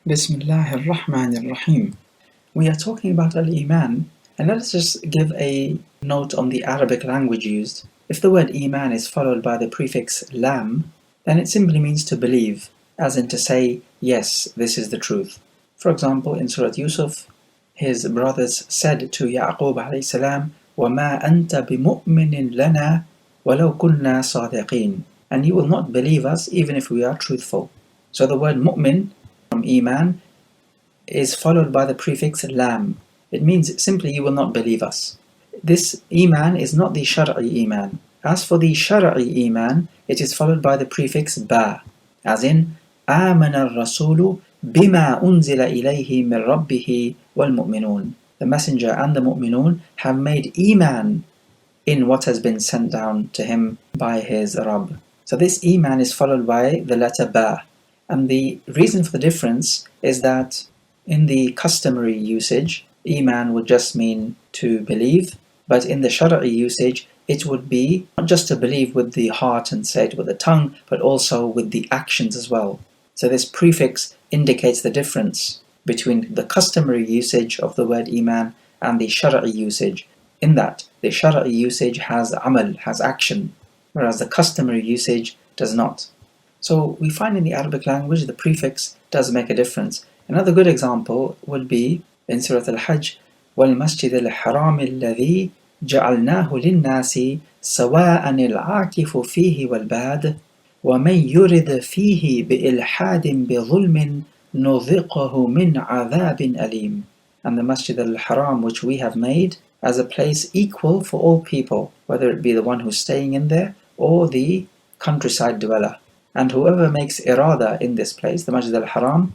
Bismillahir Rahmanir Rahim. We are talking about Al-Iman, and let us just give a note on the Arabic language used. If the word Iman is followed by the prefix lam, then it simply means to believe, as in to say, yes, this is the truth. For example, in Surah Yusuf, his brothers said to Ya'qub alayhi salam, وَمَا أَنْتَ بِمُؤْمِنٍ لَنَا وَلَوْ كُنَّا صَادِقِينَ. And you will not believe us even if we are truthful. So the word mu'min from Iman is followed by the prefix lam. It means simply you will not believe us. This Iman is not the Shar'i Iman. As for the Shar'i Iman, it is followed by the prefix ba, as in آمن الرسول بما أنزل إليه من ربه والمؤمنون. The Messenger and the Mu'minun have made Iman in what has been sent down to him by his Rabb. So this Iman is followed by the letter ba. And the reason for the difference is that in the customary usage, Iman would just mean to believe, but in the Shar'i usage, it would be not just to believe with the heart and say it with the tongue, but also with the actions as well. So this prefix indicates the difference between the customary usage of the word Iman and the Shar'i usage, in that the Shar'i usage has amal, has action, whereas the customary usage does not. So we find in the Arabic language the prefix does make a difference. Another good example would be in Surah Al-Hajj, وَالْمَسْجِدِ الْحَرَامِ الَّذِي جَعَلْنَاهُ لِلنَّاسِ سَوَاءً الْعَاكِفُ فِيهِ وَالْبَادِ وَمَنْ يُرِدْ فِيهِ بِإِلْحَادٍ بِظُلْمٍ نُذِقْهُ مِنْ عَذَابٍ أَلِيمٍ. And the Masjid al-Haram which we have made as a place equal for all people, whether it be the one who's staying in there or the countryside dweller. And whoever makes irada in this place, the Masjid al-Haram,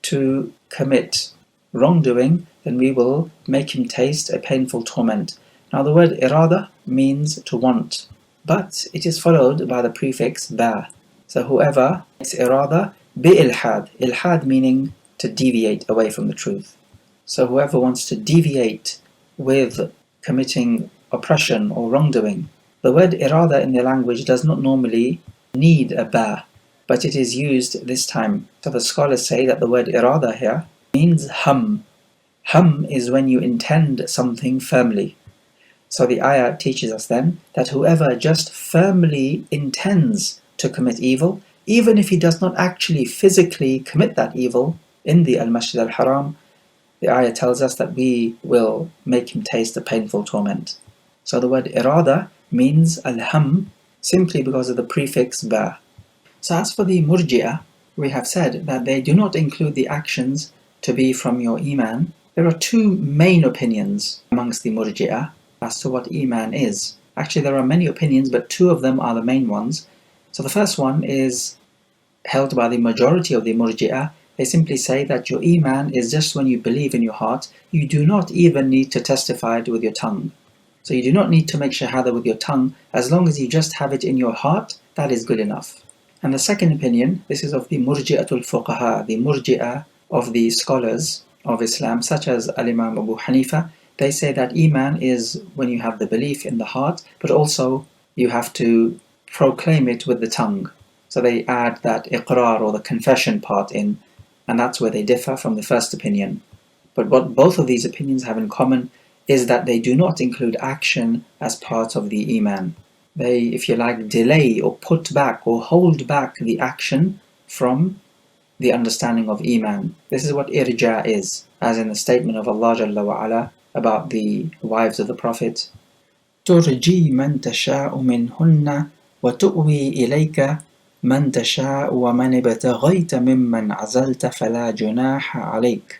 to commit wrongdoing, then we will make him taste a painful torment. Now the word irada means to want, but it is followed by the prefix ba. So whoever makes irada bi-ilhad, ilhad meaning to deviate away from the truth. So whoever wants to deviate with committing oppression or wrongdoing. The word irada in the language does not normally need a ba, but it is used this time. So the scholars say that the word irada here means ham. Ham is when you intend something firmly. So the ayah teaches us then that whoever just firmly intends to commit evil, even if he does not actually physically commit that evil in the Al-Masjid al-Haram, the ayah tells us that we will make him taste a painful torment. So the word irada means al-ham simply because of the prefix ba. So as for the Murji'ah, we have said that they do not include the actions to be from your Iman. There are two main opinions amongst the Murji'ah as to what Iman is. Actually, there are many opinions, but two of them are the main ones. So the first one is held by the majority of the Murji'ah. They simply say that your Iman is just when you believe in your heart. You do not even need to testify it with your tongue. So you do not need to make shahada with your tongue. As long as you just have it in your heart, that is good enough. And the second opinion, this is of the Murji'atul Fuqaha, the Murji'ah of the scholars of Islam, such as Al-Imam Abu Hanifa. They say that Iman is when you have the belief in the heart, but also you have to proclaim it with the tongue. So they add that iqrar or the confession part in, and that's where they differ from the first opinion. But what both of these opinions have in common is that they do not include action as part of the Iman. They, if you like, delay or put back or hold back the action from the understanding of Iman. This is what irja is, as in the statement of Allah Jalla wa Ala about the wives of the Prophet. تُرْجِي مَنْ تَشَاءُ مِنْهُنَّ وَتُؤْوِي إِلَيْكَ مَنْ تَشَاءُ وَمَنِ ابْتَغَيْتَ مِمَّنْ عَزَلْتَ فَلَا جُنَاحَ عَلَيْكَ.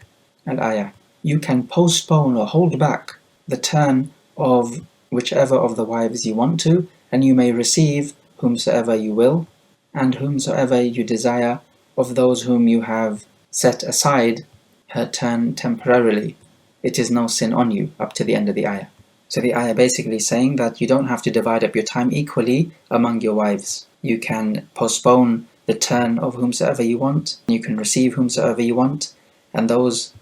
Al-Ayah. You can postpone or hold back the turn of whichever of the wives you want to, and you may receive whomsoever you will, and whomsoever you desire of those whom you have set aside her turn temporarily. It is no sin on you, up to the end of the ayah. So the ayah basically saying that you don't have to divide up your time equally among your wives. You can postpone the turn of whomsoever you want, you can receive whomsoever you want, and those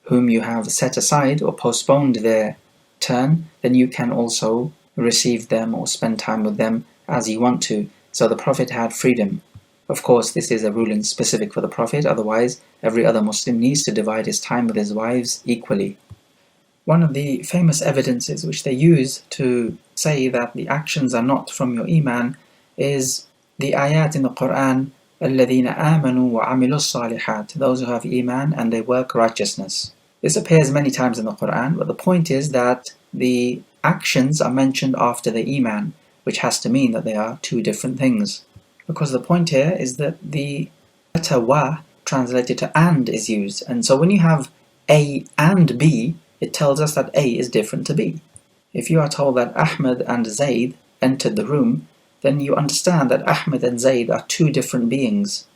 whom you have set aside or postponed their turn, then you can also receive them or spend time with them as you want to. So the Prophet had freedom. Of course, this is a ruling specific for the Prophet, otherwise every other Muslim needs to divide his time with his wives equally. One of the famous evidences which they use to say that the actions are not from your Iman is the ayat in the Quran, الَّذِينَ آمَنُوا وَعَمِلُوا الصَّالِحَاتِ, those who have Iman and they work righteousness. This appears many times in the Quran, but the point is that the actions are mentioned after the Iman, which has to mean that they are two different things. Because the point here is that the letter wa translated to and is used, and so when you have A and B, it tells us that A is different to B. If you are told that Ahmed and Zayd entered the room, then you understand that Ahmed and Zayd are two different beings.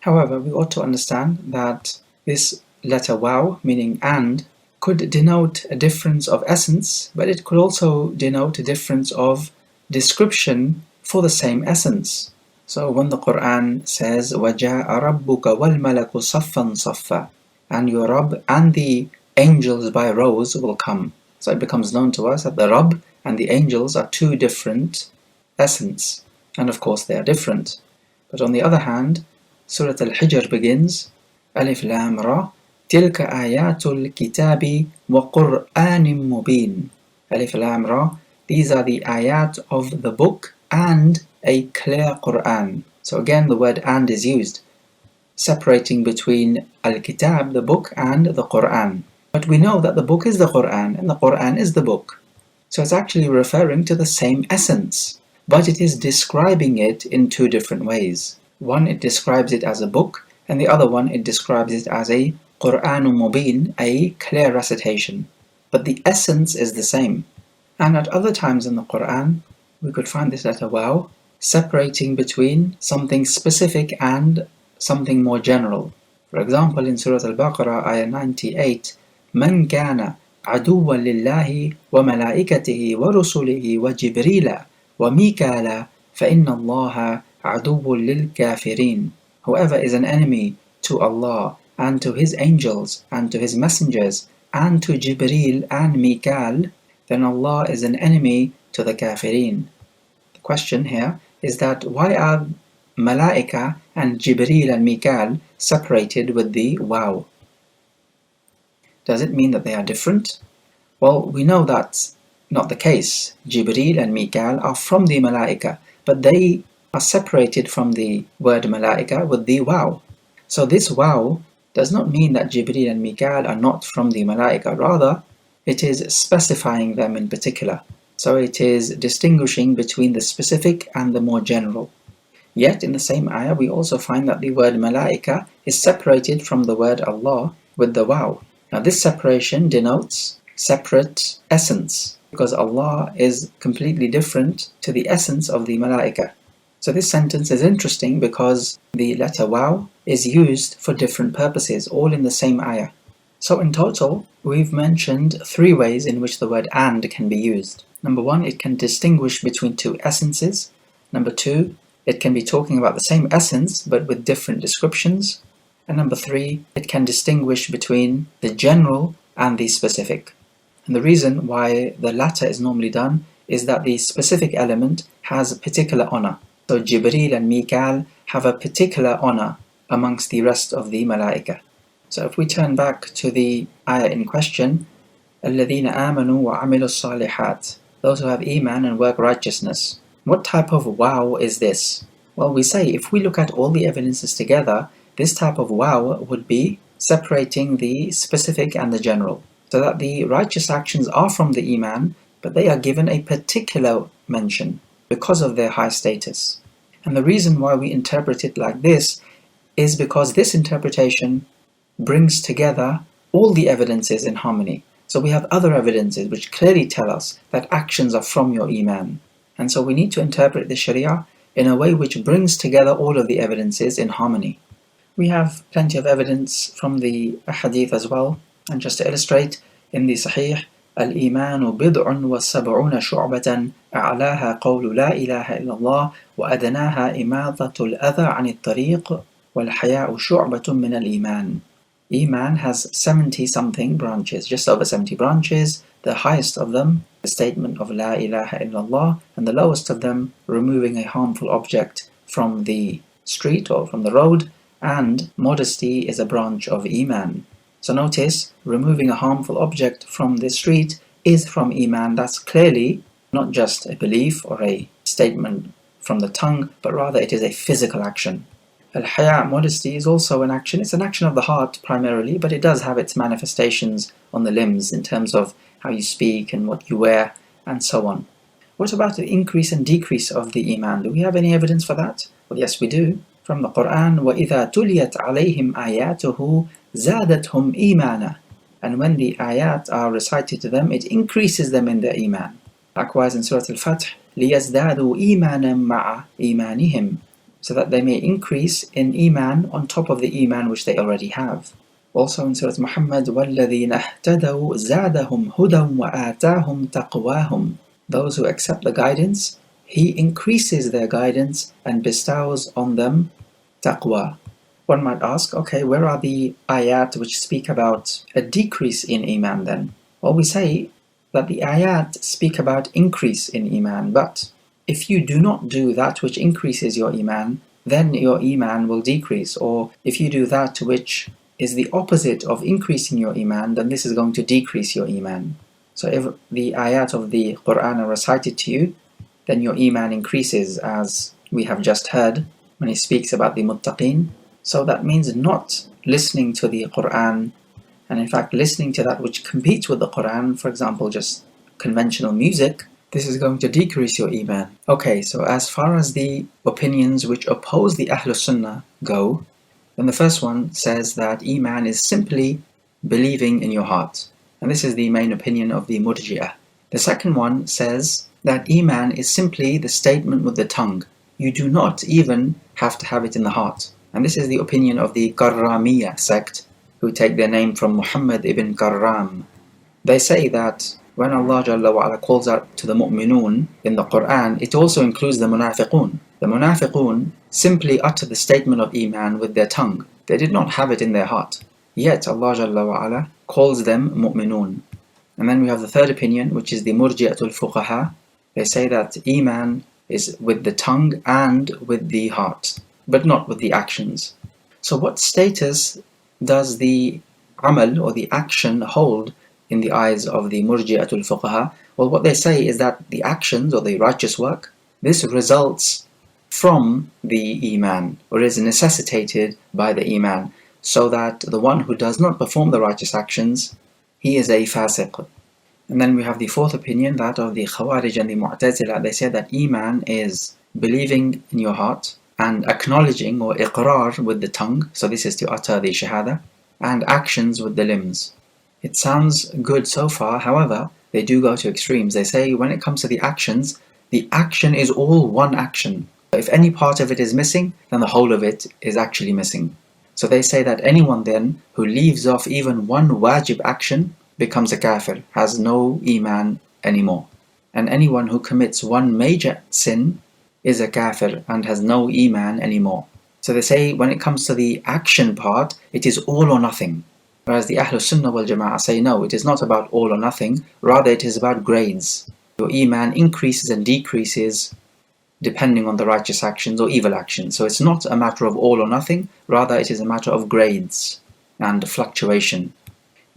However, we ought to understand that this letter waw, meaning and, could denote a difference of essence, but it could also denote a difference of description for the same essence. So when the Quran says وَجَاءَ رَبُّكَ وَالْمَلَكُ صَفًّا صَفًّا, and your Rabb and the angels by rows will come. So it becomes known to us that the Rabb and the angels are two different essence, and of course they are different. But on the other hand, Surah Al-Hijr begins Alif Lam Ra Tilka Ayatul Kitabi wa Qur'anim Mubin. Alif Lam Ra, these are the ayat of the book and a clear Qur'an. So again the word and is used, separating between Al-Kitab, the book, and the Qur'an. But we know that the book is the Qur'an and the Qur'an is the book. So it's actually referring to the same essence, but it is describing it in two different ways. One, it describes it as a book, and the other one, it describes it as a Qur'anul Mubin, a clear recitation. But the essence is the same. And at other times in the Qur'an, we could find this letter waw separating between something specific and something more general. For example, in Surah Al-Baqarah, ayah 98, مَنْ كَانَ عَدُوًّا لِلَّهِ وَمَلَائِكَتِهِ وَرُسُلِهِ وَجِبْرِيلَ وَمِيكَالَ فَإِنَّ اللَّهَ عَدُوٌّ لِلْكَافِرِينَ. Whoever is an enemy to Allah and to His angels and to His messengers and to Jibreel and Mikal, then Allah is an enemy to the Kafirin. The question here is that why are Malaika and Jibreel and Mikal separated with the waw? Does it mean that they are different? Well, we know that's not the case. Jibreel and Mikal are from the Malaika, but they are separated from the word Malaika with the waw. So this waw does not mean that Jibreel and Mikal are not from the Malaika. Rather, it is specifying them in particular. So it is distinguishing between the specific and the more general. Yet in the same ayah we also find that the word Malaika is separated from the word Allah with the waw. Now this separation denotes separate essence, because Allah is completely different to the essence of the Malaika. So this sentence is interesting because the letter waw is used for different purposes, all in the same ayah. So in total, we've mentioned three ways in which the word and can be used. Number one, it can distinguish between two essences. Number two, it can be talking about the same essence but with different descriptions. And number three, it can distinguish between the general and the specific. And the reason why the latter is normally done is that the specific element has a particular honor. So Jibreel and Mikal have a particular honor amongst the rest of the Malaika. So if we turn back to the ayah in question, الَّذِينَ آمَنُوا وَعَمِلُوا الصَّالِحَاتِ, those who have Iman and work righteousness. What type of waw is this? Well, we say if we look at all the evidences together, this type of waw would be separating the specific and the general, so that the righteous actions are from the Iman, but they are given a particular mention because of their high status. And the reason why we interpret it like this is because this interpretation brings together all the evidences in harmony. So we have other evidences which clearly tell us that actions are from your Iman. And so we need to interpret the Sharia in a way which brings together all of the evidences in harmony. We have plenty of evidence from the hadith as well. And just to illustrate, in the Sahih, الإيمان بضع وسبعون شعبة أعلاها قول لا إله إلا الله وأدناها إماطة الأذى عن الطريق والحياء شعبة من الإيمان. Iman has 70-something branches, just over 70 branches. The highest of them, the statement of La ilaha illallah, and the lowest of them, removing a harmful object from the street or from the road, and modesty is a branch of Iman. So notice, removing a harmful object from the street is from Iman. That's clearly not just a belief or a statement from the tongue, but rather it is a physical action. Al-haya, modesty, is also an action. It's an action of the heart primarily, but it does have its manifestations on the limbs in terms of how you speak and what you wear and so on. What about the increase and decrease of the Iman? Do we have any evidence for that? Well, yes, we do. From the Quran, وَإِذَا تُلِيَتْ عَلَيْهِمْ آيَاتُهُ زَادَتْهُمْ إِيمَانًا. And when the ayat are recited to them, it increases them in their Iman. Likewise in Surah Al-Fath, لِيَزْدَادُوا إِيمَانًا مَعَ إِيمَانِهِمْ, so that they may increase in Iman on top of the Iman which they already have. Also in Surah Muhammad, وَالَّذِينَ اهْتَدَوْا زَادَهُمْ هُدًى وَآتَاهُمْ تَقْوَاهُمْ. Those who accept the guidance, He increases their guidance and bestows on them taqwa. One might ask, okay, where are the ayat which speak about a decrease in Iman then? Well, we say that the ayat speak about increase in Iman, but if you do not do that which increases your Iman, then your Iman will decrease. Or if you do that which is the opposite of increasing your Iman, then this is going to decrease your Iman. So if the ayat of the Quran are recited to you, then your Iman increases, as we have just heard when he speaks about the muttaqeen. So that means not listening to the Quran, and in fact listening to that which competes with the Quran, for example just conventional music, this is going to decrease your Iman. Okay, so as far as the opinions which oppose the Ahlul Sunnah go, then the first one says that Iman is simply believing in your heart. And this is the main opinion of the Murji'ah. The second one says that Iman is simply the statement with the tongue. You do not even have to have it in the heart. And this is the opinion of the Karramiyyah sect, who take their name from Muhammad ibn Karram. They say that when Allah Jalla wa Ala calls out to the mu'minun in the Quran, it also includes the munafiqun. The munafiqun simply utter the statement of Iman with their tongue. They did not have it in their heart. Yet Allah Jalla wa Ala calls them mu'minun. And then we have the third opinion, which is the Murji'atul Fuqaha. They say that Iman is with the tongue and with the heart, but not with the actions. So what status does the amal or the action hold in the eyes of the Murji'atul Fuqaha? Well, what they say is that the actions or the righteous work, this results from the Iman, or is necessitated by the Iman, so that the one who does not perform the righteous actions, he is a fasiq. And then we have the fourth opinion, that of the Khawarij and the Mu'tazila. They say that Iman is believing in your heart and acknowledging or iqrar with the tongue, so this is to utter the shahada, and actions with the limbs. It sounds good so far, however, they do go to extremes. They say when it comes to the actions, the action is all one action. If any part of it is missing, then the whole of it is actually missing. So they say that anyone then who leaves off even one wajib action becomes a kafir, has no Iman anymore. And anyone who commits one major sin is a kafir and has no Iman anymore. So they say when it comes to the action part, it is all or nothing. Whereas the Ahlul Sunnah wal Jama'ah say no, it is not about all or nothing, rather it is about grades. Your Iman increases and decreases depending on the righteous actions or evil actions. So it's not a matter of all or nothing, rather it is a matter of grades and fluctuation.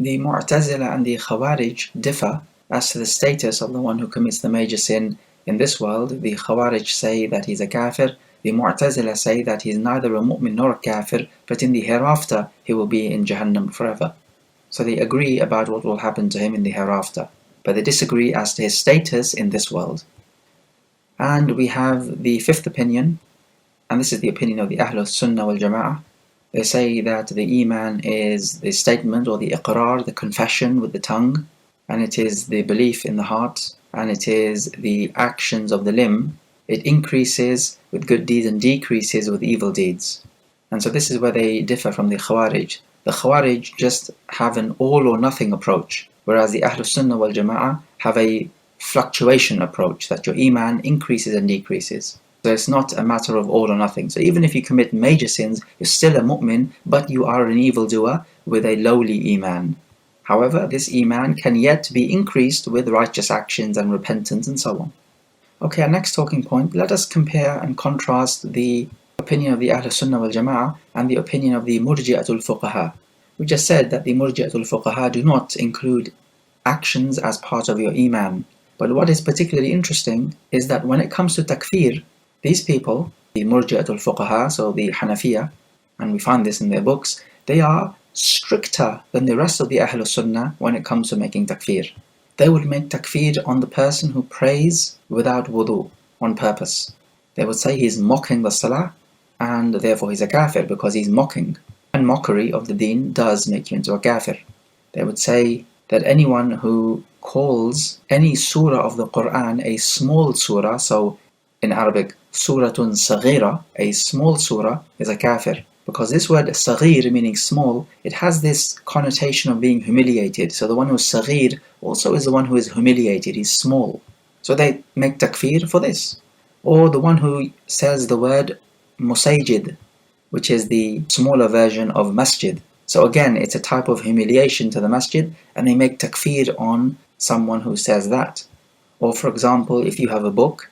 The Mu'tazila and the Khawarij differ as to the status of the one who commits the major sin in this world. The Khawarij say that he's a kafir. The Mu'tazila say that he's neither a mu'min nor a kafir, but in the hereafter he will be in Jahannam forever. So they agree about what will happen to him in the hereafter, but they disagree as to his status in this world. And we have the fifth opinion, and this is the opinion of the Ahlul Sunnah wal Jama'ah. They say that the Iman is the statement or the iqrar, the confession with the tongue, and it is the belief in the heart, and it is the actions of the limb. It increases with good deeds and decreases with evil deeds. And so this is where they differ from the Khawarij. The Khawarij just have an all or nothing approach, whereas the Ahlul Sunnah wal Jama'ah have a fluctuation approach, that your Iman increases and decreases. So it's not a matter of all or nothing. So even if you commit major sins, you're still a mu'min, but you are an evildoer with a lowly Iman. However, this Iman can yet be increased with righteous actions and repentance and so on. Okay, our next talking point, let us compare and contrast the opinion of the Ahl Sunnah wal Jama'ah and the opinion of the Murji'atul Fuqaha. We just said that the Murji'atul Fuqaha do not include actions as part of your Iman. But what is particularly interesting is that when it comes to takfir, these people, the Murji'atul Fuqaha, so the Hanafiya, and we find this in their books, they are stricter than the rest of the Ahl Sunnah when it comes to making takfir. They would make takfir on the person who prays without wudu, on purpose. They would say he's mocking the salah, and therefore he's a kafir because he's mocking. And mockery of the deen does make you into a kafir. They would say that anyone who calls any surah of the Quran a small surah, so in Arabic, suratun saghira, a small surah, is a kafir. Because this word saghir, meaning small, it has this connotation of being humiliated. So the one who is saghir also is the one who is humiliated, he's small. So they make takfir for this. Or the one who says the word musajid, which is the smaller version of masjid. So again, it's a type of humiliation to the masjid, and they make takfir on someone who says that. Or for example, if you have a book,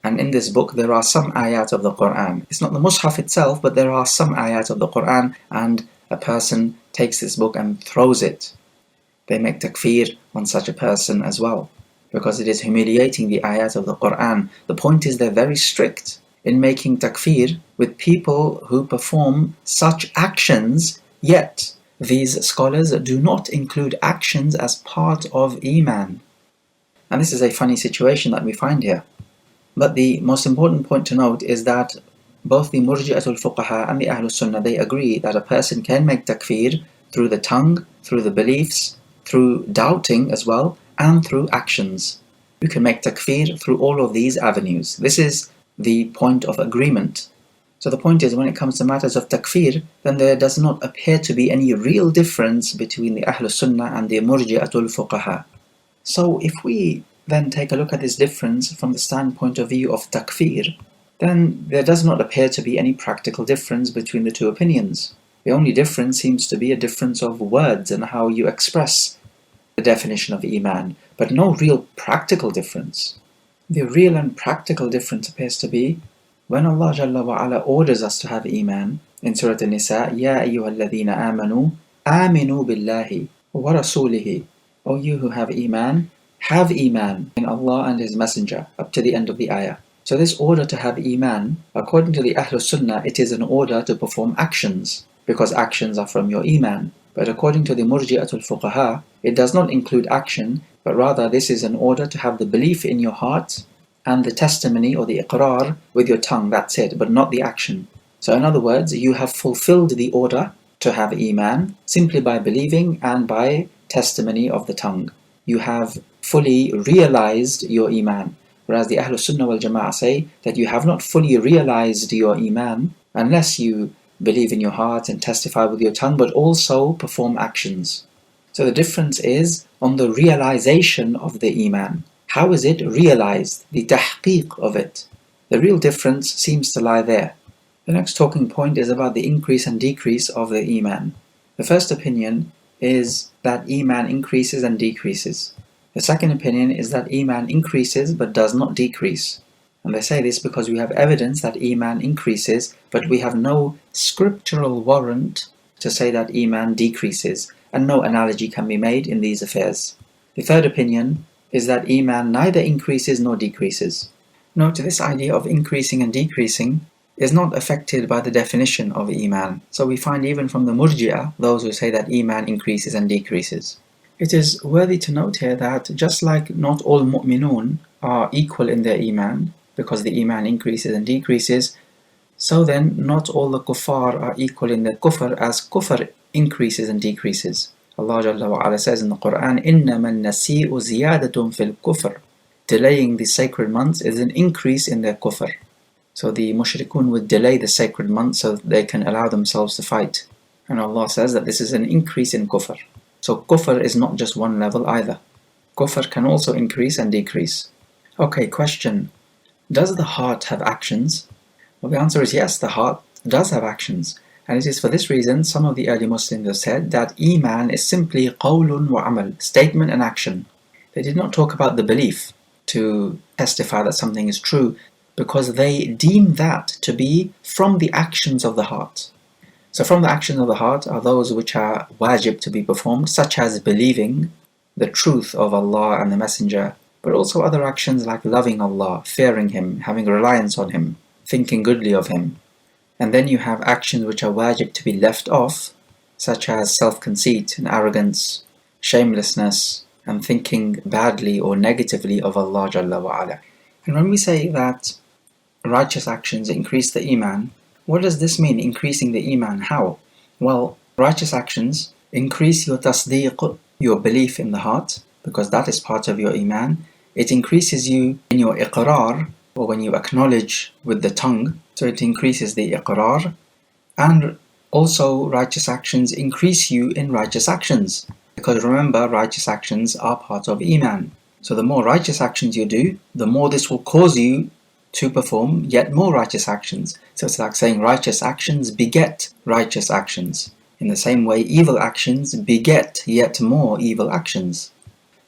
and in this book there are some ayat of the Quran. It's not the mushaf itself, but there are some ayat of the Quran, and a person takes this book and throws it. They make takfir on such a person as well, because it is humiliating the ayat of the Quran. The point is they're very strict in making takfir with people who perform such actions, yet these scholars do not include actions as part of Iman. And this is a funny situation that we find here. But the most important point to note is that both the Murji'atul Fuqaha and the Ahlus Sunnah, they agree that a person can make takfir through the tongue, through the beliefs, through doubting as well, and through actions. You can make takfir through all of these avenues. This is the point of agreement. So the point is, when it comes to matters of takfir, then there does not appear to be any real difference between the Ahlus Sunnah and the Murji'atul Fuqaha. So if we then take a look at this difference from the standpoint of view of takfir, then there does not appear to be any practical difference between the two opinions. The only difference seems to be a difference of words and how you express the definition of Iman, but no real practical difference. The real and practical difference appears to be when Allah Jalla wa Ala orders us to have Iman in Surah An-Nisa, Ya ayyuhalladhina amanu, aminu billahi wa rasulihi. O you who have Iman in Allah and His Messenger, up to the end of the ayah. So this order to have Iman, according to the Ahlus Sunnah, it is an order to perform actions, because actions are from your Iman. But according to the Murji'atul Fuqaha, it does not include action, but rather this is an order to have the belief in your heart and the testimony or the iqrar with your tongue, that's it, but not the action. So in other words, you have fulfilled the order to have Iman simply by believing and by testimony of the tongue. You have fully realized your Iman. Whereas the Ahlus Sunnah wal Jama'ah say that you have not fully realized your Iman unless you believe in your heart and testify with your tongue, but also perform actions. So the difference is on the realization of the Iman. How is it realized? The tahqiq of it. The real difference seems to lie there. The next talking point is about the increase and decrease of the Iman. The first opinion is that Iman increases and decreases. The second opinion is that Iman increases but does not decrease. And they say this because we have evidence that Iman increases, but we have no scriptural warrant to say that Iman decreases, and no analogy can be made in these affairs. The third opinion is that Iman neither increases nor decreases. Note, this idea of increasing and decreasing is not affected by the definition of Iman. So we find even from the Murji'ah, those who say that Iman increases and decreases. It is worthy to note here that just like not all mu'minun are equal in their Iman, because the Iman increases and decreases, so then not all the kuffar are equal in their kufr, as kufr increases and decreases. Allah Jalla wa Ala says in the Quran, إِنَّمَا النَّسِيءُ زِيَادَةٌ فِي الْكُفْرِ. Delaying the sacred months is an increase in their kufr. So the mushrikun would delay the sacred months so that they can allow themselves to fight. And Allah says that this is an increase in kufr. So kufr is not just one level either. Kufr can also increase and decrease. Okay, question. Does the heart have actions? Well, the answer is yes, the heart does have actions. And it is for this reason some of the early Muslims have said that Iman is simply qawlun wa amal, statement and action. They did not talk about the belief to testify that something is true, because they deem that to be from the actions of the heart. So from the actions of the heart are those which are wajib to be performed, such as believing the truth of Allah and the Messenger, but also other actions like loving Allah, fearing Him, having reliance on Him, thinking goodly of Him. And then you have actions which are wajib to be left off, such as self-conceit and arrogance, shamelessness, and thinking badly or negatively of Allah Jalla wa'ala. And when we say that righteous actions increase the Iman, what does this mean, increasing the Iman? How? Well, righteous actions increase your tasdeeq, your belief in the heart, because that is part of your Iman. It increases you in your iqrar, or when you acknowledge with the tongue, so it increases the iqrar. And also righteous actions increase you in righteous actions, because remember, righteous actions are part of Iman. So the more righteous actions you do, the more this will cause you to perform yet more righteous actions. So it's like saying righteous actions beget righteous actions. In the same way, evil actions beget yet more evil actions.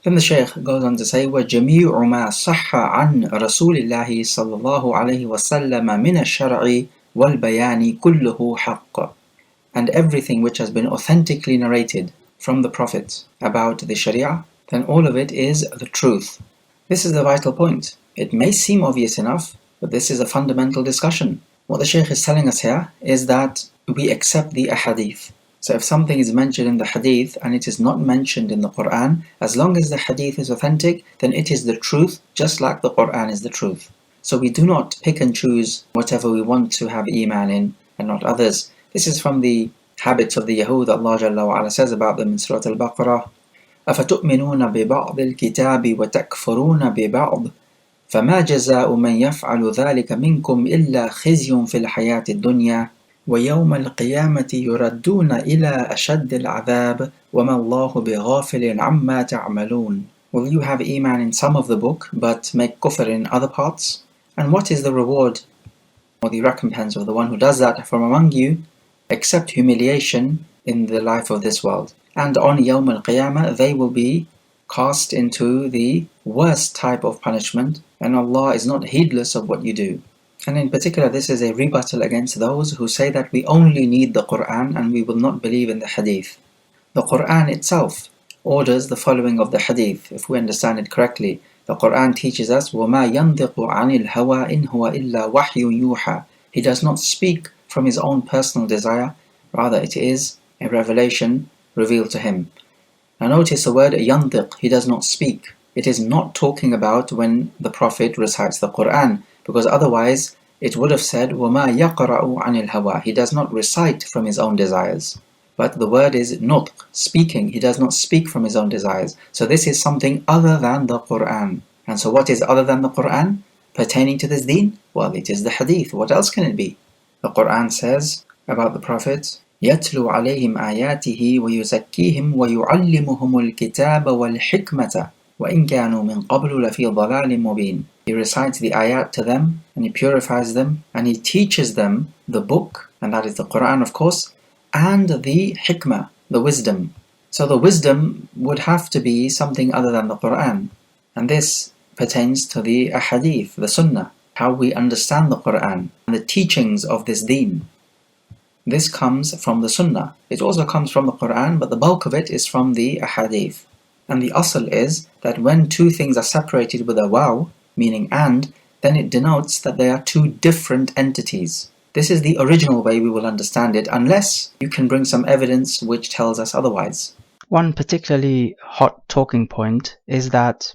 Then the Shaykh goes on to say, وَجَمِيعُ مَا صَحَّ عَنْ رَسُولِ اللَّهِ صَلَّى اللَّهُ عَلَيْهِ وَسَلَّمَ مِنَ الشَّرْعِ وَالْبَيَانِ كُلُّهُ حَقٌّ. And everything which has been authentically narrated from the Prophet about the Sharia, then all of it is the truth. This is the vital point. It may seem obvious enough, but this is a fundamental discussion. What the Shaykh is telling us here is that we accept the ahadith. So if something is mentioned in the hadith and it is not mentioned in the Quran, as long as the hadith is authentic, then it is the truth, just like the Quran is the truth. So we do not pick and choose whatever we want to have Iman in and not others. This is from the habits of the Yahud. Allah Jalla wa Ala says about them in Surah Al-Baqarah, أَفَتُؤْمِنُونَ بِبَعْضِ الْكِتَابِ وَتَكْفُرُونَ بِبَعْضِ فَمَا جَزَاءُ مَنْ يَفْعَلُ ذَلِكَ مِنْكُمْ إِلَّا خِزْيٌ فِي الْحَيَاةِ الدُّنْيَا وَيَوْمَ الْقِيَامَةِ يُرَدُّونَ إِلَى أَشَدِّ الْعَذَابِ وَمَا اللَّهُ بِغَافِلٍ عَمَّا تَعْمَلُونَ. Will you have Iman in some of the book, but make kufr in other parts? And what is the reward or the recompense of the one who does that from among you, except humiliation in the life of this world? And on Yawm al-Qiyamah they will be cast into the worst type of punishment, and Allah is not heedless of what you do. And in particular, this is a rebuttal against those who say that we only need the Quran and we will not believe in the Hadith. The Quran itself orders the following of the Hadith, if we understand it correctly. The Quran teaches us, وَمَا يَنْطِقُ عَنِ الْهَوَىٰ إِنْ هُوَ إِلَّا وَحْيٌ يُوحَىٰ. He does not speak from his own personal desire, rather it is a revelation revealed to him. Now notice the word yantiq, he does not speak. It is not talking about when the Prophet recites the Quran, because otherwise it would have said وَمَا يَقْرَأُ عَنِ الْهَوَىٰ. He does not recite from his own desires. But the word is nutq, speaking. He does not speak from his own desires. So this is something other than the Quran. And so what is other than the Quran pertaining to this deen? Well, it is the Hadith. What else can it be? The Quran says about the Prophet, يَتْلُو عَلَيْهِمْ آيَاتِهِ وَيُزَكِّيهِمْ وَيُعَلِّمُهُمُ الْكِتَابَ وَالْحِكْمَةَ وَإِنْ كَانُوا مِنْ قَبْلُ لَفِي ضَلَالٍ مُبِينٍ. He recites the ayat to them, and he purifies them, and he teaches them the book, and that is the Quran of course, and the hikmah, the wisdom. So the wisdom would have to be something other than the Quran. And this pertains to the ahadith, the sunnah, how we understand the Quran, and the teachings of this deen. This comes from the sunnah. It also comes from the Quran, but the bulk of it is from the ahadith. And the asl is that when two things are separated with a waw, meaning and, then it denotes that they are two different entities. This is the original way we will understand it, unless you can bring some evidence which tells us otherwise. One particularly hot talking point is that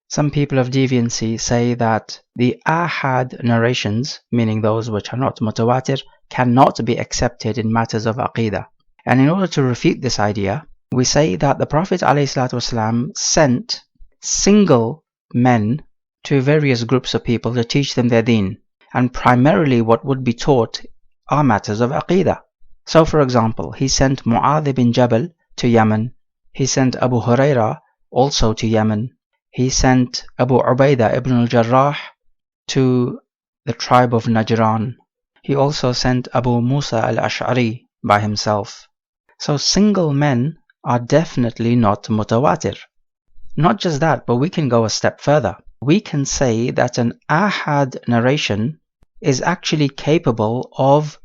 some people of deviancy say that the ahad narrations, meaning those which are not mutawatir, cannot be accepted in matters of aqidah. And in order to refute this idea, we say that the Prophet ﷺ sent single men to various groups of people to teach them their deen. And primarily what would be taught are matters of aqidah. So for example, he sent Mu'adh ibn Jabal to Yemen. He sent Abu Hurairah also to Yemen. He sent Abu Ubaidah ibn al-Jarrah to the tribe of Najran. He also sent Abu Musa al-Ash'ari by himself. So single men are definitely not mutawatir. Not just that, but we can go a step further. we can say that an ahad narration is actually capable of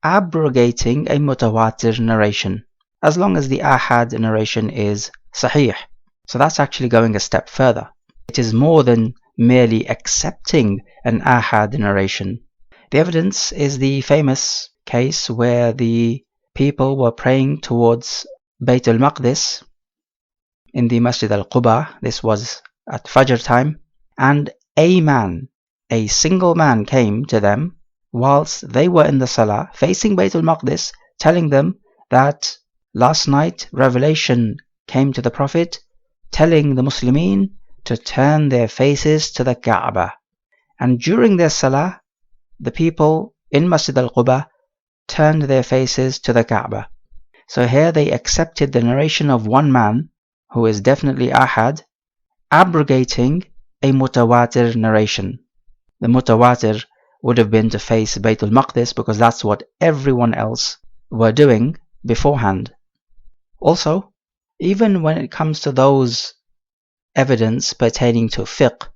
abrogating a mutawatir narration, as long as the ahad narration is sahih. So that's actually going a step further. It is more than merely accepting an ahad narration. The evidence is the famous case where the people were praying towards Bayt al-Maqdis in the Masjid al-Quba. This was at Fajr time, and a man, a single man, came to them whilst they were in the Salah facing Bayt al-Maqdis, telling them that last night revelation came to the Prophet telling the Muslimin to turn their faces to the Kaaba. And during their Salah, the people in Masjid al-Quba turned their faces to the Kaaba. So here they accepted the narration of one man, who is definitely ahad, abrogating a mutawatir narration. The mutawatir would have been to face Bayt al-Maqdis because that's what everyone else were doing beforehand. Also, even when it comes to those evidence pertaining to fiqh,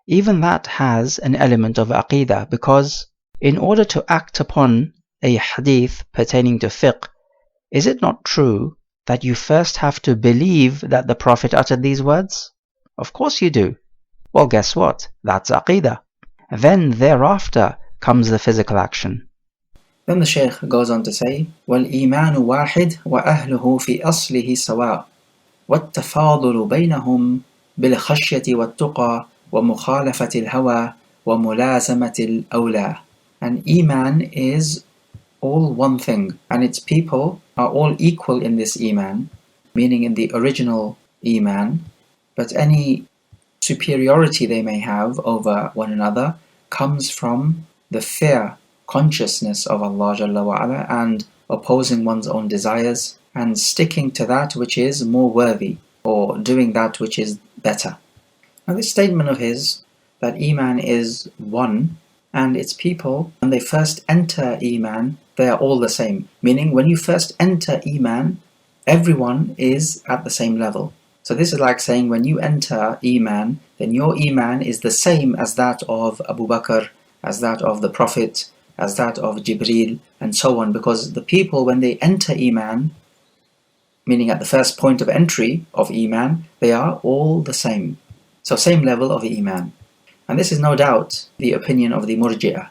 even that has an element of aqidah, because in order to act upon a hadith pertaining to fiqh, is it not true that you first have to believe that the Prophet uttered these words? Of course you do. Well, guess what? That's aqidah. Then thereafter comes the physical action. Then the Shaykh goes on to say, وَالْإِيمَانُ وَاحِدٌ وَأَهْلُهُ فِي أَصْلِهِ سَوَاءٌ وَالتَّفَاضُلُ بَيْنَهُم بِالْخَشْيَةِ وَالتُّقَى وَمُخَالَفَةِ الْهَوَى وَمُلَازَمَةِ الْأَوْلَى. And Iman is all one thing, and its people are all equal in this Iman, meaning in the original Iman, but any superiority they may have over one another comes from the fear, consciousness of Allah Jalla wa Ala, and opposing one's own desires and sticking to that which is more worthy, or doing that which is better. Now this statement of his, that Iman is one, and its people, when they first enter Iman, they are all the same. Meaning, when you first enter Iman, everyone is at the same level. So this is like saying, when you enter Iman, then your Iman is the same as that of Abu Bakr, as that of the Prophet, as that of Jibreel, and so on. Because the people, when they enter Iman, meaning at the first point of entry of Iman, they are all the same. So same level of Iman. And this is no doubt the opinion of the Murji'ah.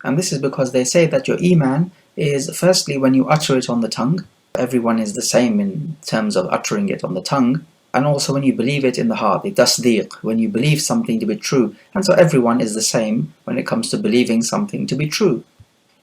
And this is because they say that your Iman is firstly when you utter it on the tongue. Everyone is the same in terms of uttering it on the tongue. And also when you believe it in the heart, the tasdeeq, when you believe something to be true. And so everyone is the same when it comes to believing something to be true.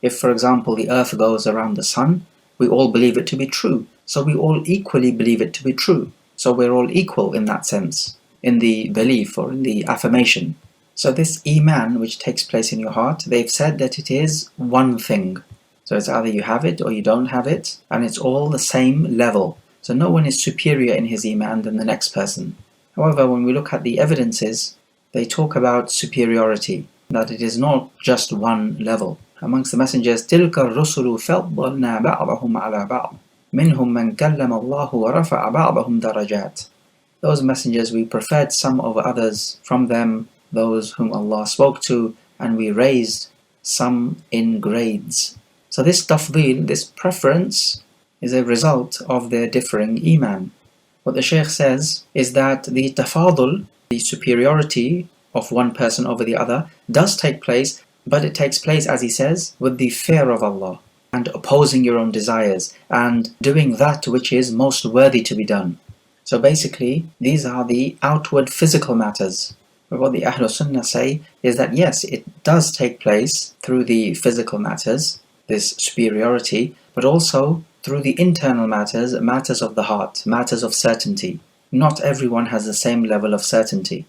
If, for example, the earth goes around the sun, we all believe it to be true. So we all equally believe it to be true. So we're all equal in that sense, in the belief or in the affirmation. So this Iman which takes place in your heart, they've said that it is one thing. So it's either you have it or you don't have it, and it's all the same level. So no one is superior in his Iman than the next person. However, when we look at the evidences, they talk about superiority, that it is not just one level. Amongst the messengers, تِلْكَ الرُّسُلُ فَضَّلْنَا بَعْضَهُمْ عَلَى بَعْضٍ مِنْهُمْ مَنْ كَلَّمَ اللَّهُ وَرَفَعَ بَعْضَهُمْ دَرَجَاتٍ. Those messengers we preferred some over others, from them those whom Allah spoke to, and we raised some in grades. So this tafdeel, this preference, is a result of their differing Iman. What the Shaykh says is that the tafadul, the superiority of one person over the other, does take place, but it takes place, as he says, with the fear of Allah, and opposing your own desires, and doing that which is most worthy to be done. So basically, these are the outward physical matters. But what the Ahlul Sunnah say is that yes, it does take place through the physical matters, this superiority, but also through the internal matters, matters of the heart, matters of certainty. Not everyone has the same level of certainty.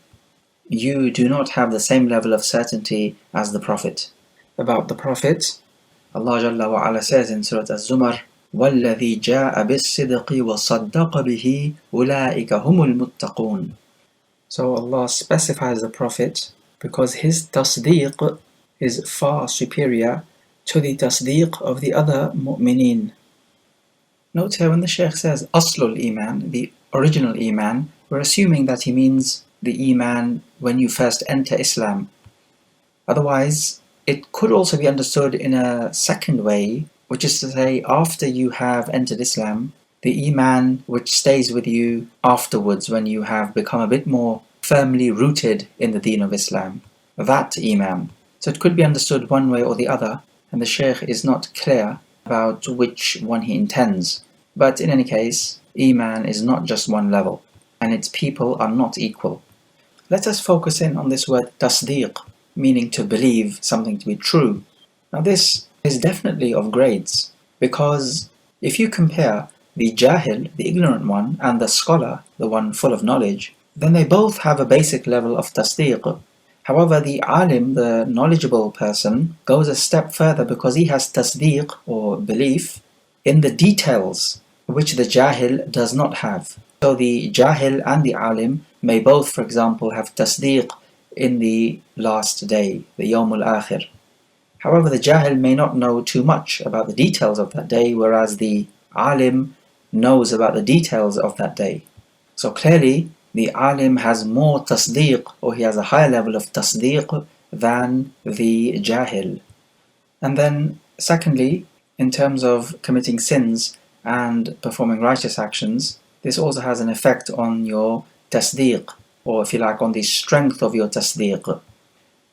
You do not have the same level of certainty as the Prophet. About the Prophet, Allah Jalla wa Ala says in Surah Az-Zumar, وَالَّذِي جَاءَ بِالصِّدْقِ وَصَدَّقَ بِهِ أُولَٰئِكَ هُمُ الْمُتَّقُونَ. So Allah specifies the Prophet because his tasdeeq is far superior to the tasdeeq of the other mu'mineen. Note here when the Shaykh says Aslul Iman, the original Iman, we're assuming that he means the Iman when you first enter Islam. Otherwise, it could also be understood in a second way, which is to say, after you have entered Islam, the Iman which stays with you afterwards when you have become a bit more firmly rooted in the deen of Islam. That Iman. So it could be understood one way or the other, and the Shaykh is not clear about which one he intends. But in any case, Iman is not just one level, and its people are not equal. Let us focus in on this word tasdeeq, meaning to believe something to be true. Now this is definitely of grades, because if you compare the jahil, the ignorant one, and the scholar, the one full of knowledge, then they both have a basic level of tasdeeq. However, the alim, the knowledgeable person, goes a step further because he has tasdeeq, or belief, in the details, which the jahil does not have. So the jahil and the alim may both, for example, have tasdeeq in the last day, the Yawmul Akhir. However, the jahil may not know too much about the details of that day, whereas the alim knows about the details of that day. So clearly, the alim has more tasdeeq, or he has a higher level of tasdeeq than the jahil. And then, secondly, in terms of committing sins and performing righteous actions, this also has an effect on your tasdeeq, or if you like, on the strength of your tasdeeq.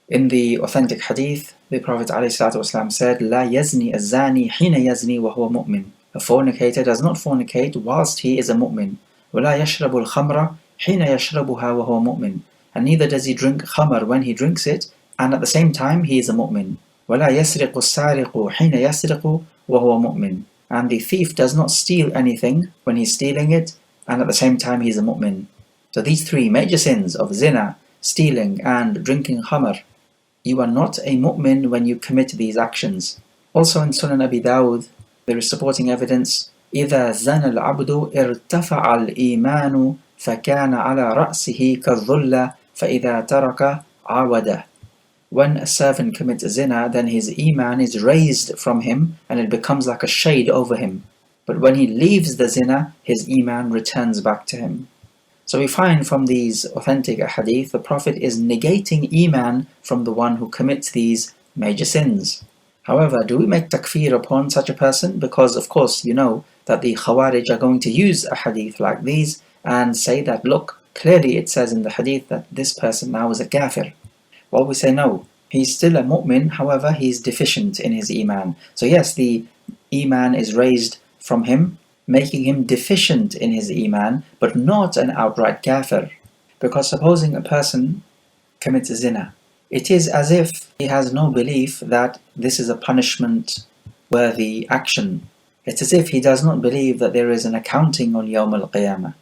In the authentic hadith, the Prophet ﷺ said, لا يزني الزاني حين يزني وهو مؤمن. A fornicator does not fornicate whilst he is a mu'min. ولا يشرب الخمر حين يشربها وهو مؤمن. And neither does he drink khamr when he drinks it, and at the same time he is a mu'min. ولا يسرق السارق حين يسرق وهو مؤمن. And the thief does not steal anything when he's stealing it, and at the same time he is a mu'min. So these three major sins of zina, stealing, and drinking khamr, you are not a mu'min when you commit these actions. Also in Sunan Abi Dawud, there is supporting evidence, إِذَا زَنَ الْعَبْدُ ارْتَفَعَ الْإِيمَانُ فَكَانَ عَلَى رَأْسِهِ كَالظُّلَّ فَإِذَا تَرَكَ عَوَدَهُ. When a servant commits zina, then his Iman is raised from him and it becomes like a shade over him. But when he leaves the zina, his Iman returns back to him. So we find from these authentic hadith, the Prophet is negating Iman from the one who commits these major sins. However, do we make takfir upon such a person? Because of course you know that the Khawarij are going to use a hadith like these and say that, look, clearly it says in the hadith that this person now is a kafir. Well, we say no, he's still a mu'min, however he's deficient in his Iman. So yes, the Iman is raised from him, making him deficient in his Iman, but not an outright kafir. Because supposing a person commits zina, it is as if he has no belief that this is a punishment-worthy action. It's as if he does not believe that there is an accounting on Yawm al-Qiyamah.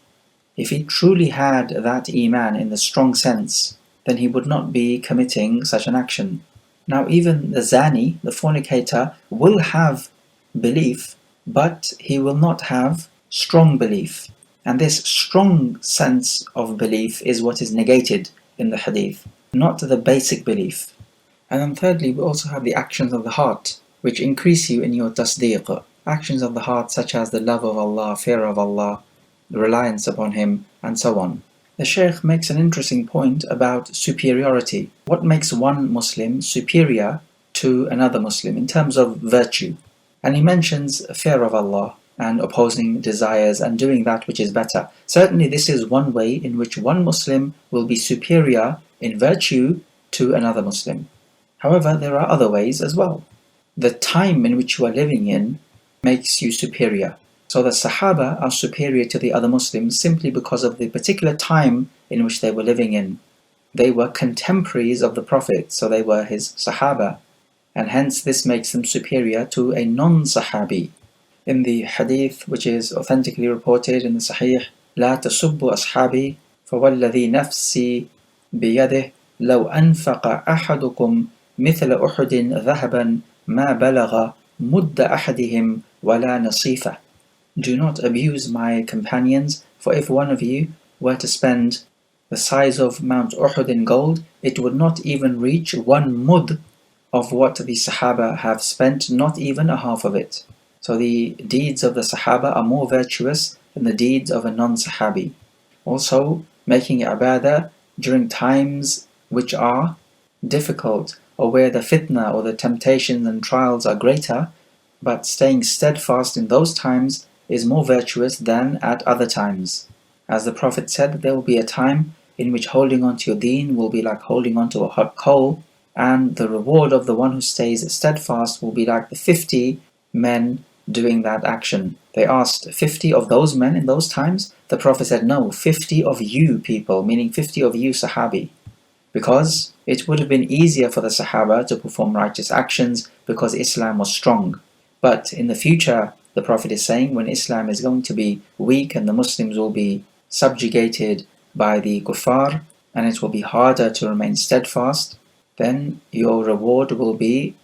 If he truly had that Iman in the strong sense, then he would not be committing such an action. Now even the zani, the fornicator, will have belief, but he will not have strong belief. And this strong sense of belief is what is negated in the hadith, not the basic belief. And then thirdly, we also have the actions of the heart, which increase you in your tasdeeq. Actions of the heart such as the love of Allah, fear of Allah, the reliance upon Him, and so on. The Shaykh makes an interesting point about superiority. What makes one Muslim superior to another Muslim in terms of virtue? And he mentions fear of Allah and opposing desires and doing that which is better. Certainly this is one way in which one Muslim will be superior in virtue to another Muslim. However, there are other ways as well. The time in which you are living in makes you superior. So the Sahaba are superior to the other Muslims simply because of the particular time in which they were living in. They were contemporaries of the Prophet, so they were his Sahaba, and hence this makes them superior to a non-Sahabi. In the hadith which is authentically reported in the Sahih, لا تسبوا أصحابي فوالذي نفسي بيده لو أنفق أحدكم مثل أحد ذهبا ما بلغ مد أحدهم ولا نصيفه. Do not abuse my companions, for if one of you were to spend the size of Mount Uhud in gold, it would not even reach one mud of what the Sahaba have spent, not even a half of it. So the deeds of the Sahaba are more virtuous than the deeds of a non-Sahabi. Also, making ibadah during times which are difficult, or where the fitna or the temptations and trials are greater, but staying steadfast in those times is more virtuous than at other times. As the Prophet said, there will be a time in which holding on to your deen will be like holding on to a hot coal, and the reward of the one who stays steadfast will be like the 50 men doing that action. They asked 50 of those men in those times. The Prophet said, no, 50 of you people, meaning 50 of you Sahabi. Because it would have been easier for the Sahaba to perform righteous actions because Islam was strong. But in the future, the Prophet is saying, when Islam is going to be weak and the Muslims will be subjugated by the kuffar, and it will be harder to remain steadfast, then your reward will be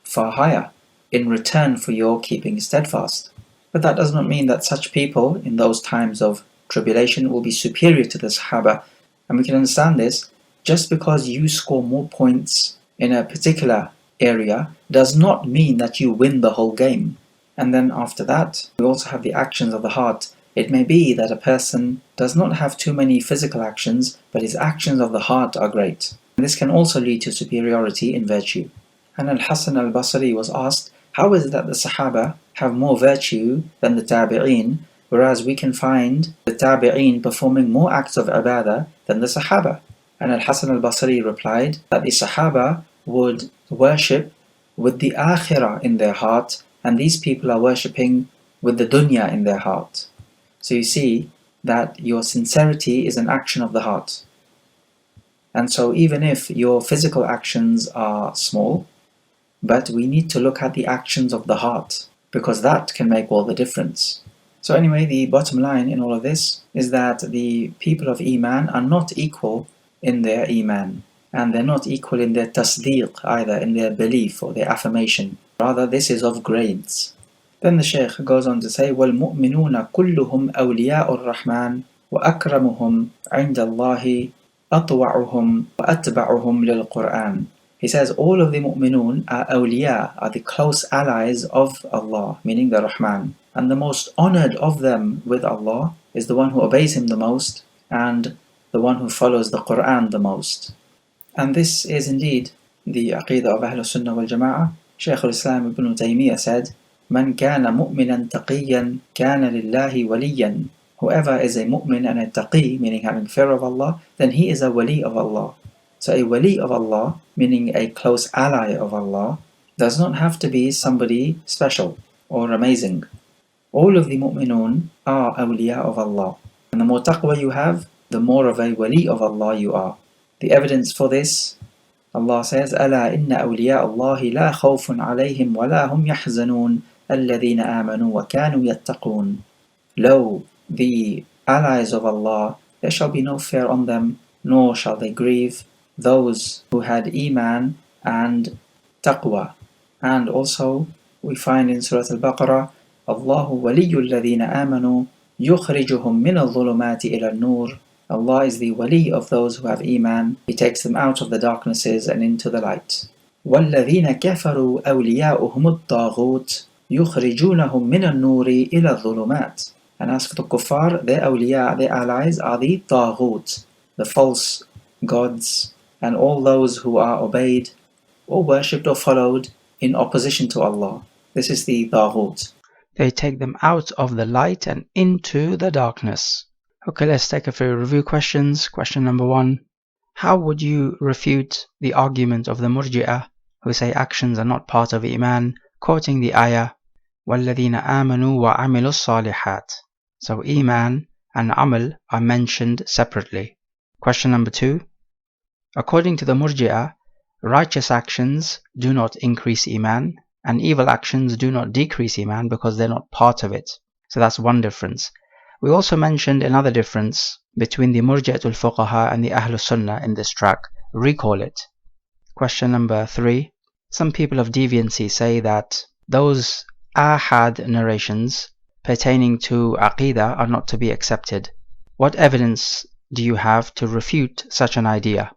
far higher in return for your keeping steadfast. But that does not mean that such people in those times of tribulation will be superior to the Sahaba. And we can understand this. Just because you score more points in a particular area does not mean that you win the whole game. And then after that, we also have the actions of the heart. It may be that a person does not have too many physical actions, but his actions of the heart are great. And this can also lead to superiority in virtue. And Al-Hasan al-Basri was asked, how is it that the Sahaba have more virtue than the Tabi'een, whereas we can find the Tabi'een performing more acts of ibadah than the Sahaba? And Al-Hasan al-Basri replied that the Sahaba would worship with the akhirah in their heart, and these people are worshipping with the dunya in their heart. So you see that your sincerity is an action of the heart. And so even if your physical actions are small, but we need to look at the actions of the heart, because that can make all the difference. So anyway, the bottom line in all of this is that the people of Iman are not equal in their Iman, and they're not equal in their tasdeeq either, in their belief or their affirmation. Rather, this is of grades. Then the Shaykh goes on to say, وَالْمُؤْمِنُونَ كُلُّهُمْ أَوْلِيَاءُ الرَّحْمَنِ وَأَكْرَمُهُمْ عِنْدَ اللَّهِ أَطْوَعُهُمْ وَأَتْبَعُهُمْ لِلْقُرْآنِ. He says all of the mu'minun are awliya, are the close allies of Allah, meaning the Rahman. And the most honored of them with Allah is the one who obeys Him the most and the one who follows the Quran the most. And this is indeed the aqidah of Ahlul Sunnah wal Jama'ah. Shaykh al-Islam ibn Taymiyyah said, مَنْ كَانَ مُؤْمِنًا تَقِيًّا كَانَ لِلَّهِ وَلِيًّا. Whoever is a mu'min and a taqi, meaning having fear of Allah, then he is a wali of Allah. So a wali of Allah, meaning a close ally of Allah, does not have to be somebody special or amazing. All of the mu'minun are awliya of Allah. And the more taqwa you have, the more of a wali of Allah you are. The evidence for this, Allah says, أَلَا إِنَّ أَوْلِيَاءَ اللَّهِ لَا خَوْفٌ عَلَيْهِمْ وَلَا هُمْ يَحْزَنُونَ الَّذِينَ آمَنُوا وَكَانُوا يَتَّقُونَ. Lo, the allies of Allah, there shall be no fear on them, nor shall they grieve, those who had Iman and Taqwa. And also we find in Surah Al-Baqarah, Allahu waliyyu alladhina amanu yukhrijuhum min al-dhulumati ila an-nur. Allah is the wali of those who have Iman. He takes them out of the darknesses and into the light. وَالَّذِينَ كَفَرُوا أَوْلِيَاؤُهُمُ الطَّاغُوتُ يُخْرِجُونَهُم مِّنَ النُّورِ إِلَى الظُّلُمَاتِ. And as for the kuffar, their awliya, their allies are the taghut, the false gods, and all those who are obeyed or worshipped or followed in opposition to Allah. This is the taghut. They take them out of the light and into the darkness. Okay, let's take a few review questions. Question number 1. How would you refute the argument of the Murji'ah who say actions are not part of Iman, quoting the ayah, وَالَّذِينَ آمَنُوا وَعَمِلُوا الصَّالِحَاتِ? So Iman and Amal are mentioned separately. Question number 2. According to the Murji'ah, righteous actions do not increase Iman, and evil actions do not decrease Iman because they're not part of it. So that's one difference. We also mentioned another difference between the Murji'atul Fuqaha and the Ahlul Sunnah in this track. Recall it. Question number 3. Some people of deviancy say that those ahad narrations pertaining to Aqidah are not to be accepted. What evidence do you have to refute such an idea?